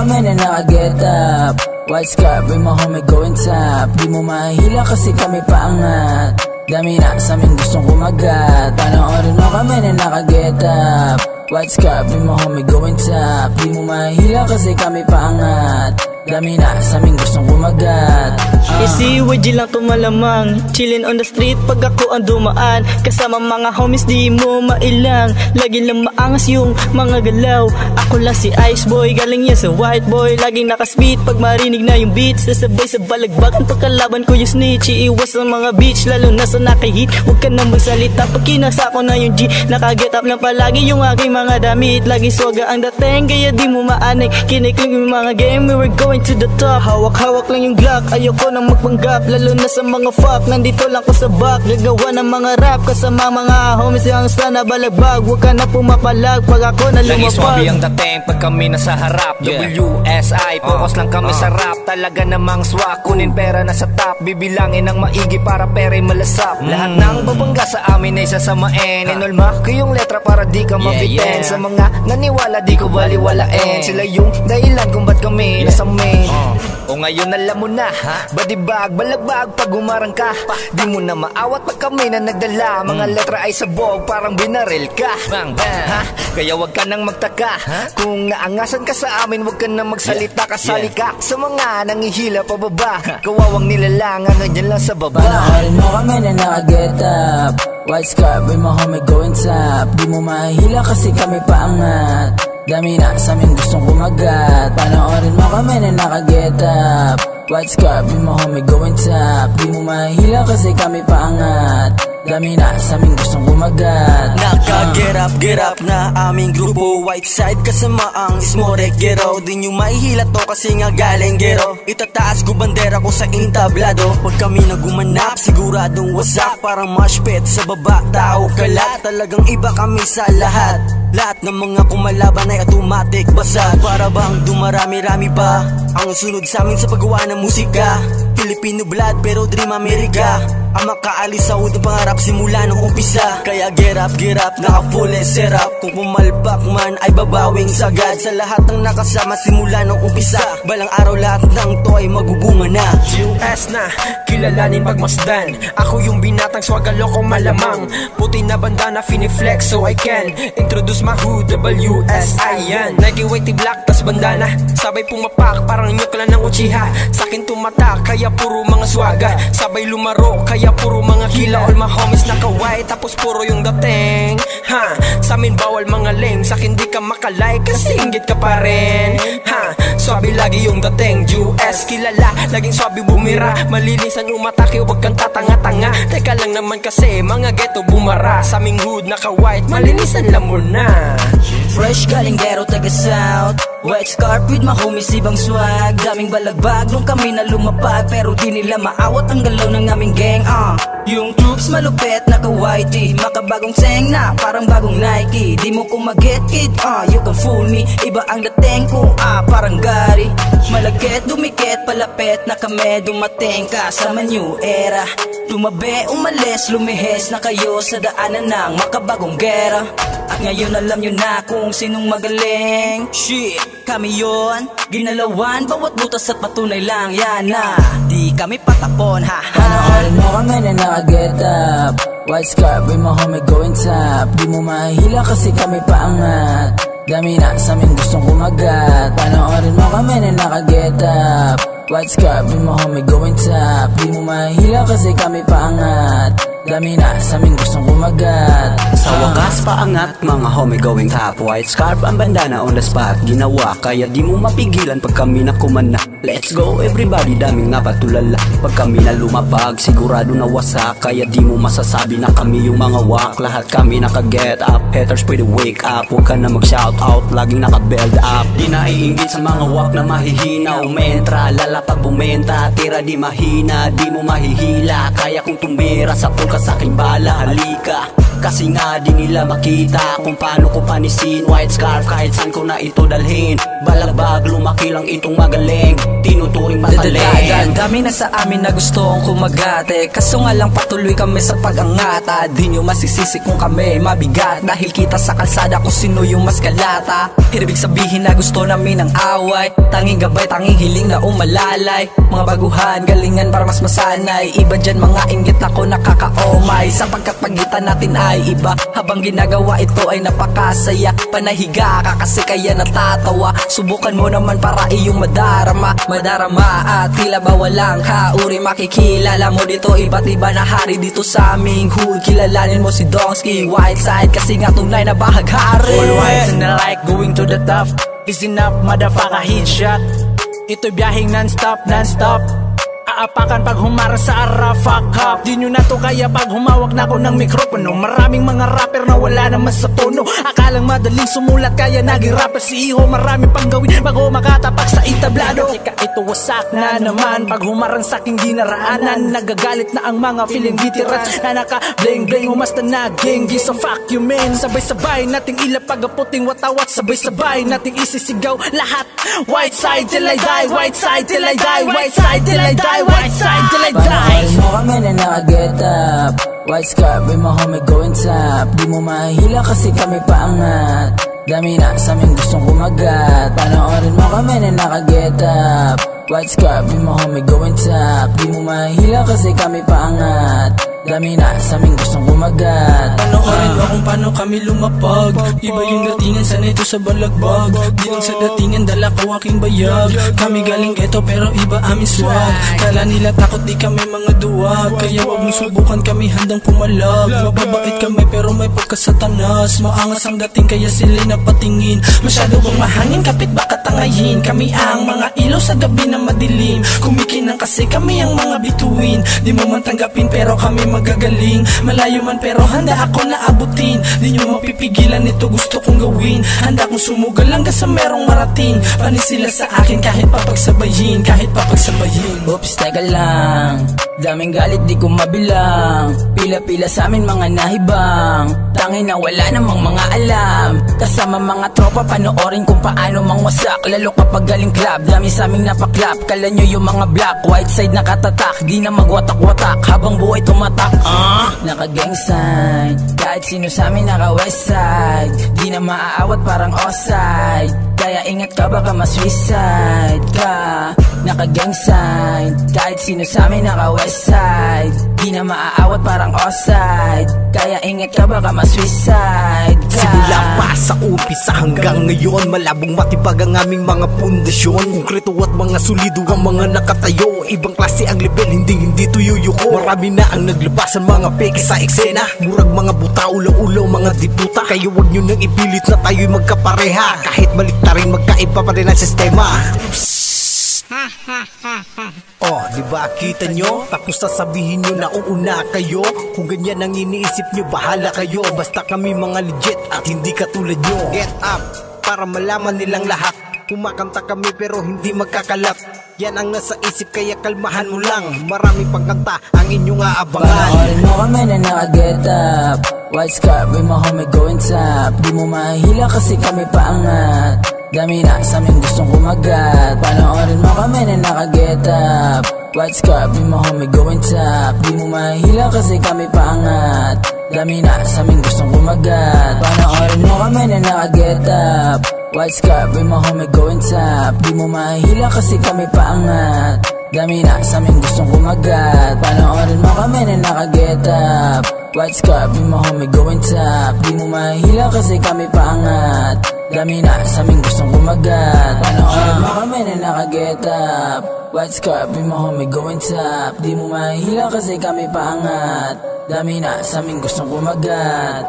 kami na naka-get up. White scarf with my homie going top. Di mo mahihila kasi kami paangat. Dami na sa amin gustong kumagat. Panoorin mo kami na naka-get up. White scarf with my homie going top. Di mo mahihila kasi kami paangat. Dami na sa amin gustong kumagat. Easy, YG lang tumalamang. Chillin' on the street pag ako ang dumaan. Kasama mga homies di mo mailang. Lagi lang maangas yung mga galaw. Ako lang si Ice Boy, galing yan sa White Boy. Laging nakaspeed pag marinig na yung beats. Nasabay sa balagbag, ang pagkalaban ko yung snitch. Iiwas sa mga beach, lalo na sa nakahit. Huwag ka nang magsalita pag kinasa ko na yung G. Nakaget up lang palagi yung aking mga damit. Lagi swaga ang dating, kaya di mo maanik. Kinikling yung mga game, we were going to the top. Hawak-hawak lang yung Glock, ayoko nang magpanggap. Lalo na sa mga fuck, nandito lang ko sa back. Gagawa ng mga rap, kasama mga homies yung sana balagbag. Huwag ka na pumapalag pag ako na lumapag. Lagi swabe ang dating pag kami nasa harap. WSI, focus lang kami sa rap. Talaga namang swak, kunin pera na sa top. Bibilangin ng maigi para pera'y malasap. Lahat ng babangga sa amin ay sasamain. Inulma ko yung letra para di ka mabitin. Sa mga naniwala di ko baliwalain. Sila yung dahilan kung ba't kami nasa main. O ngayon alam mo na, badibag, balagbag pag umarang ka. Di mo na maawat pag kami na nagdala. Mga letra ay sabog, parang binaril ka. Kaya wag ka nang magtaka. Kung naangasan ka sa amin, wag ka nang magsalita. Kasali ka sa mga nangihila pababa. Kawawang nilalangan, nandiyan lang sa baba. Panoorin mo kami na naka-get up. White scarf with my homie going top. Di mo mahihila kasi kami paangat. Dami na sa amin gustong kumagat. Panoorin mo kami na naka-get up. White scarf with my homie going top. Di mo mahihila kasi kami paangat. Dami na sa amin gustong kumagat. Naka-get up na aming grupo. White side kasama ang Ismore Gero. Di nyo mahihila to kasi nga galing Gero. Itataas ko bandera ko sa entablado. Pag kami nagumanap siguradong wasak. Parang mosh pit sa baba, tao kalat. Talagang iba kami sa lahat. Lahat ng mga kumalaban ay automatic basag. Para bang dumarami-rami pa ang sunod sa amin sa paggawa ng musika. Filipino blood pero dream America. Ang makaalis sa udang pangarap simula nung umpisa. Kaya get up, naka full and set up. Kung pumalpak man ay babawing sagad. Sa lahat ng nakasama simula nung umpisa. Balang araw lahat ng to ay magubunga na. US na, kilalanin pagmasdan. Ako yung binatang swagalo ko malamang. Puti na bandana finiflex so I can introduce my hood, WSI yan. Nike whitey black tas bandana, sabay pumapak parang nyukla ng Uchiha. Sakin tumatak kaya puro mga swaga. Sabay lumaro kaya puro mga kila. All my homies naka-white tapos puro yung dating. Samin bawal mga lame, sakin di ka makalay kasi inggit ka pa rin. Swabe lagi yung dating, US kilala, laging swabe bumira. Malinisan umatake, wag kang tatanga-tanga. Teka lang naman kasi mga ghetto bumara. Sa aming hood naka-white, malinisan lang muna. Fresh galing ghetto taga south. White scarf with my homies ibang swag. Daming balagbag nung kami na lumapag. Pero di nila maawat ang galaw ng aming gang. Yung troops malupet naka-whitey. Makabagong seng na parang bagong Nike. Di mo ko mag-get kid, you can fool me. Iba ang dating ko, parang gari. Malagkit, dumikit, palapit na kami. Dumating ka sa new era. Tumabi, umalis, lumihes na kayo sa daanan ng makabagong gera. At ngayon alam nyo na kung sinong magaling. Shit, kami yon. Ginalawan, bawat butas at patunay lang yan na di kami patapon, Panoorin mo kami na naka-get up. White scarf with my homie going top. Di mo mahihila kasi kami paangat. Dami na sa amin gustong kumagat. Panoorin mo kami na naka-get up. White scarf with my homie going top. Di mo mahihila kasi kami paangat. Dami na sa amin gustong kumagat. Sa wakas paangat mga homie going top. White scarf ang bandana on the spot. Ginawa kaya di mo mapigilan pag kami na kumana. Let's go everybody, daming napatulala. Pag kami na lumapag sigurado na wasak. Kaya di mo masasabi na kami yung mga wak. Lahat kami naka-get up, haters pwede wake up. Huwag ka na mag-shout out, laging naka-build up. Di naiingit sa mga wak na mahihina. Umentra, lalapag bumenta. Tira di mahina, di mo mahihila. Kaya kung tumira sa pool ka sa aking bala, halika. Kasi nga di nila makita kung paano ko panisin. White scarf kahit saan ko na ito dalhin. Balagbag, lumaki lang itong magaling, tinuturing pataling. Dami na sa amin na gustong kumagate, kaso nga lang patuloy kami sa pag-angata. Di nyo masisisi kung kami mabigat, dahil kita sa kalsada kung sino yung mas kalata. Ibig sabihin na gusto namin ng away, tanging gabay, tanging hiling na umalalay. Mga baguhan, galingan para mas masanay. Iba dyan mga inggit ako nakakaomay, sapagkat pagitan natin ay iba. Habang ginagawa ito ay napakasaya, panahiga ka kasi kaya natatawa. Subukan mo naman para iyong madarama at tila ba walang kauri. Makikilala mo dito iba't iba na hari dito sa aming hood. Kilalanin mo si Dongsky Whiteside kasi nga tunay na bahaghari. All whites and I like going to the top. Is enough, motherfucker, headshot. Ito'y biyaheng non-stop. Aapakan pag humarang sa arap, fuck up. Di nyo na to kaya pag humawak na ako ng mikropono. Maraming mga rapper na wala naman sa tono. Akalang madaling sumulat kaya naging rapper si Iho. Maraming pang gawin bago makatapak sa itablado. Teka, ito wasak na naman pag humarang sa aking dinaraanan. Nagagalit na ang mga feeling veterans na naka-bling-bling umasta na gengi. So fuck you man, sabay-sabay nating ilapag ang puting watawat. Sabay-sabay nating isisigaw lahat. White side till I die, white side till I die, white side till I die, white side till I die. Panoorin mo kami na naka-get up. White scarf with my homie going top. Di mo mahihila kasi kami paangat. Dami na sa aming gustong kumagat. Panoorin mo kami na naka-get up. White scarf with my homie going top. Di mo mahihila kasi kami paangat. Dami na sa aming gustong kumagat. Panoorin mo kung paano kami lumapag. Iba yung datingan, sana ito sa balagbag. Di lang sa datingan, dala ko aking bayag. Kami galing ghetto pero iba aming swag. Kala nila takot di kami mga duwag, kaya wag mong subukan kami handang pumalag. Mababait kami pero may pagkasatanas. Maangas ang dating kaya sila'y napatingin. Masyado bang mahangin kapit baka tangayin. Kami ang mga ilaw sa gabi na madilim. Kumikinang kasi kami ang mga bituin. Di mo man tanggapin pero kami magagaling. Malayo man pero handa ako na abutin. Di nyo mapipigilan, ito gusto kong gawin. Handa kong sumugal hanggang sa merong marating. Panis sila sa akin kahit papagsabayin, kahit papagsabayin. Oops, teka lang, daming galit di ko mabilang. Pila-pila sa amin mga nahibang. Tangin na wala namang mga alam. Kasama mga tropa panoorin kung paano mangwasak. Lalo kapag galing club, dami sa aming napaklap. Kala nyo yung mga black, white side nakatatak. Di na magwatak-watak habang buhay tumatak. Naka-gang sign, kahit sino sa amin naka-west side. Di na maaawat parang offside, kaya ingat ka baka ma-suicide ka. Naka-gang sign, kahit sino sa amin naka-west side. Di na maaawat parang offside, kaya ingat ka baka ma-suicide ka. Simula pa sa umpisa hanggang ngayon, malabong matibag ang aming mga pundasyon. Konkreto at mga solido ang mga nakatayo. Ibang klase ang level, hindi tuyuyuko. Marami na ang naglabasan mga peke sa eksena. Murag mga buta, ulaw-ulaw, mga diputa. Kaya wag nyo nang ipilit na tayo'y magkapareha. Kahit baliktarin, magkaiba pa rin ang sistema. Oh, di ba kita nyo? Tapos sasabihin nyo na uuna kayo. Kung ganyan ang iniisip nyo, bahala kayo. Basta kami mga legit at hindi katulad nyo. Get up, para malaman nilang lahat. Kumakanta kami pero hindi magkakalat. Yan ang nasa isip kaya kalmahan mo lang. Marami pang kanta ang inyong aabangan. Panoorin mo kami na naka-get up. White scarf with my homie going top. Di mo mahihila kasi kami paangat. Dami na sa aming gustong kumagat. Panoorin mo kami na naka-get up. White scarf with my homie going top. Di mo mahihila kasi kami paangat. Dami na sa aming gustong kumagat. Panoorin mo kami na naka-get up. White scarf with my homie going top. Di mo mahihila kasi kami paangat. Dami na sa aming gustong kumagat. Panoorin mo kami na naka-get up. White scarf with my homie going top. Di mo mahihila kasi kami paangat. Dami na sa aming gustong kumagat. Panoorin mo kami na naka-get up. White scarf with my homie going top. Di mo mahihila kasi kami paangat. Dami na sa aming gustong kumagat.